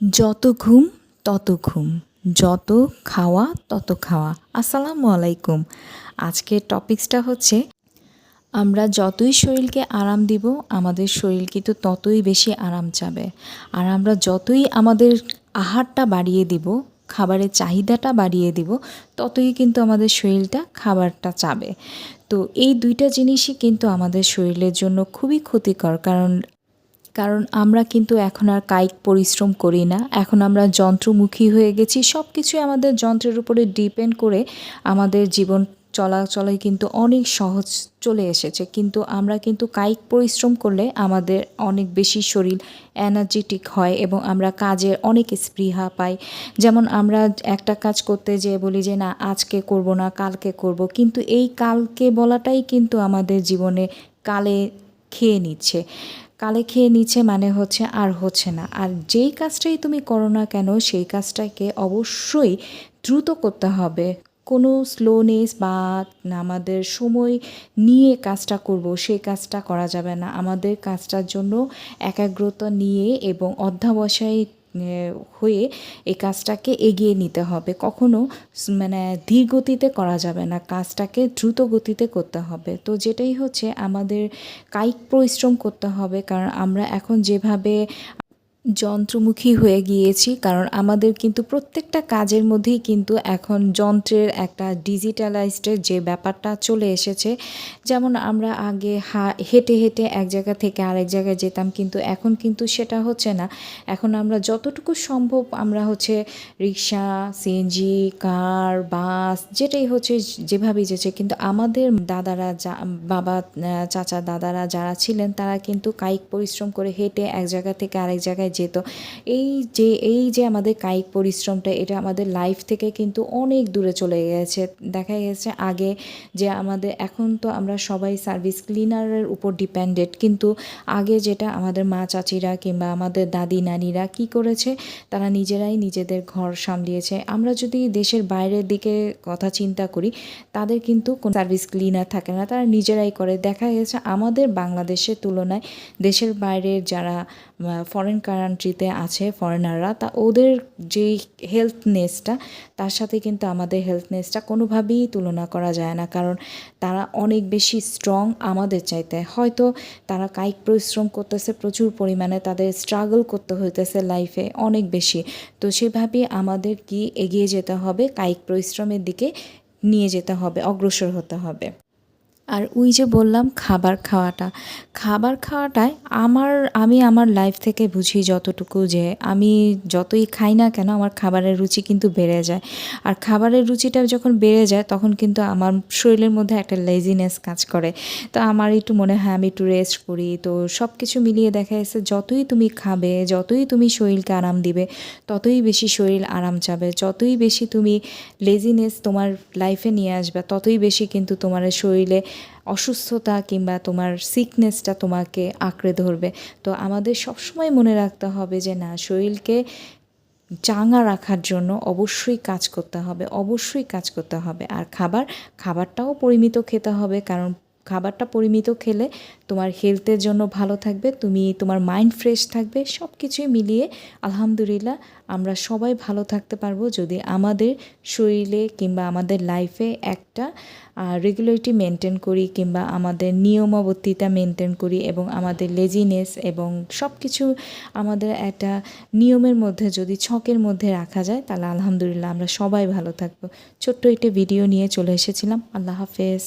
যত ঘুম তত ঘুম, যত খাওয়া তত খাওয়া। আসসালামু আলাইকুম। আজকের টপিকসটা হচ্ছে আমরা যতই শরীরকে আরাম দিব আমাদের শরীর কিন্তু ততই বেশি আরাম চাবে। আর আমরা যতই আমাদের আহারটা বাড়িয়ে দিব, খাবারের চাহিদাটা বাড়িয়ে দিব, ততই কিন্তু আমাদের শরীরটা খাবারটা চাবে। তো এই দুইটা জিনিসই কিন্তু আমাদের শরীরের জন্য খুবই ক্ষতিকর। কারণ আমরা কিন্তু এখন আর কায়িক পরিশ্রম করি না, এখন আমরা যন্ত্রমুখী হয়ে গেছি। সব কিছুই আমাদের যন্ত্রের উপরে ডিপেন্ড করে আমাদের জীবন চলাচলে কিন্তু অনেক সহজ চলে এসেছে। কিন্তু আমরা কিন্তু কায়িক পরিশ্রম করলে আমাদের অনেক বেশি শরীর এনার্জেটিক হয় এবং আমরা কাজের অনেক স্পৃহা পাই। যেমন আমরা একটা কাজ করতে যেয়ে বলি যে না আজকে করব না, কালকে করব, কিন্তু এই কালকে বলাটাই কিন্তু আমাদের জীবনে কালে খেয়ে নিচ্ছে। কালে খেয়ে নিচ্ছে মানে হচ্ছে আর হচ্ছে না। আর যেই কাজটাই তুমি করো না কেন সেই কাজটাকে অবশ্যই দ্রুত করতে হবে। কোনো স্লোনেস বা আমাদের সময় নিয়ে কাজটা করব সেই কাজটা করা যাবে না। আমাদের কাজটার জন্য একাগ্রতা নিয়ে এবং অধ্যবসায় হয়ে এই কাজটাকে এগিয়ে নিতে হবে। কখনো মানে ধীর গতিতে করা যাবে না, কাজটাকে দ্রুত গতিতে করতে হবে। তো যেটাই হচ্ছে আমাদের কায়িক পরিশ্রম করতে হবে, কারণ আমরা এখন যেভাবে যন্ত্রমুখী হয়ে গিয়েছি, কারণ আমাদের কিন্তু প্রত্যেকটা কাজের মধ্যেই কিন্তু এখন যন্ত্রের একটা ডিজিটালাইজডের যে ব্যাপারটা চলে এসেছে। যেমন আমরা আগে হেঁটে হেঁটে এক জায়গা থেকে আরেক জায়গায় যেতাম, কিন্তু এখন কিন্তু সেটা হচ্ছে না। এখন আমরা যতটুকু সম্ভব আমরা হচ্ছে রিক্সা, সিএনজি, কার, বাস, যেটাই হচ্ছে যেভাবেই যেছে। কিন্তু আমাদের দাদারা বাবা, চাচা, দাদারা যারা ছিলেন তারা কিন্তু কায়িক পরিশ্রম করে হেঁটে এক জায়গা থেকে আরেক জায়গায় যেত। এই যে আমাদের কায়িক পরিশ্রমটা, এটা আমাদের লাইফ থেকে কিন্তু অনেক দূরে চলে গেছে। দেখা গেছে আগে যে আমাদের, এখন তো আমরা সবাই সার্ভিস ক্লিনারের উপর ডিপেন্ডেন্ট, কিন্তু আগে যেটা আমাদের মা চাচিরা কিংবা আমাদের দাদি নানিরা কি করেছে, তারা নিজেরাই নিজেদের ঘর সামলিয়েছে। আমরা যদি দেশের বাইরের দিকে কথা চিন্তা করি, তাদের কিন্তু কোনো সার্ভিস ক্লিনার থাকে না, তারা নিজেরাই করে। দেখা গেছে আমাদের বাংলাদেশের তুলনায় দেশের বাইরের যারা ফরেন কান্ট্রিতে আছে ফরেনাররা, তা ওদের যেই হেলথনেসটা, তার সাথে কিন্তু আমাদের হেলথনেসটা কোনোভাবেই তুলনা করা যায় না। কারণ তারা অনেক বেশি স্ট্রং আমাদের চাইতে। হয়তো তারা কায়িক পরিশ্রম করতেছে প্রচুর পরিমাণে, তাদের স্ট্রাগল করতে হইতেছে লাইফে অনেক বেশি। তো সেভাবেই আমাদের কি এগিয়ে যেতে হবে, কায়িক পরিশ্রমের দিকে নিয়ে যেতে হবে, অগ্রসর হতে হবে। আর ওই যে বললাম খাবার খাওয়াটায় আমি আমার লাইফ থেকে বুঝি যতটুকু, যে আমি যতই খাই না কেন আমার খাবারের রুচি কিন্তু বেড়ে যায়। আর খাবারের রুচিটা যখন বেড়ে যায় তখন কিন্তু আমার শরীরের মধ্যে একটা লেজিনেস কাজ করে। তো আমার একটু মনে হয় আমি একটু রেস্ট করি। তো সব কিছু মিলিয়ে দেখা যাচ্ছে যতই তুমি খাবে, যতই তুমি শরীরকে আরাম দিবে, ততই বেশি শরীর আরাম চাবে। যতই বেশি তুমি লেজিনেস তোমার লাইফে নিয়ে আসবে, ততই বেশি কিন্তু তোমার শরীরে অসুস্থতা কিংবা তোমার সিকনেসটা তোমাকে আঁকড়ে ধরবে। তো আমাদের সবসময় মনে রাখতে হবে যে না, শরীরকে চাঙ্গা রাখার জন্য অবশ্যই কাজ করতে হবে, অবশ্যই কাজ করতে হবে। আর খাবারটাও পরিমিত খেতে হবে, কারণ খাবারটা পরিমিত খেলে তোমার হেলথের জন্য ভালো থাকবে, তোমার মাইন্ড ফ্রেশ থাকবে। সব কিছুই মিলিয়ে আলহামদুলিল্লাহ আমরা সবাই ভালো থাকতে পারবো যদি আমাদের শরীরে কিংবা আমাদের লাইফে একটা রেগুলারিটি মেনটেন করি, কিংবা আমাদের নিয়মাবর্তিতা মেনটেন করি, এবং আমাদের লেজিনেস এবং সব কিছু আমাদের একটা নিয়মের মধ্যে যদি ছকের মধ্যে রাখা যায়, তাহলে আলহামদুলিল্লাহ আমরা সবাই ভালো থাকবো। ছোট্ট একটা ভিডিও নিয়ে চলে এসেছিলাম। আল্লাহ হাফেজ।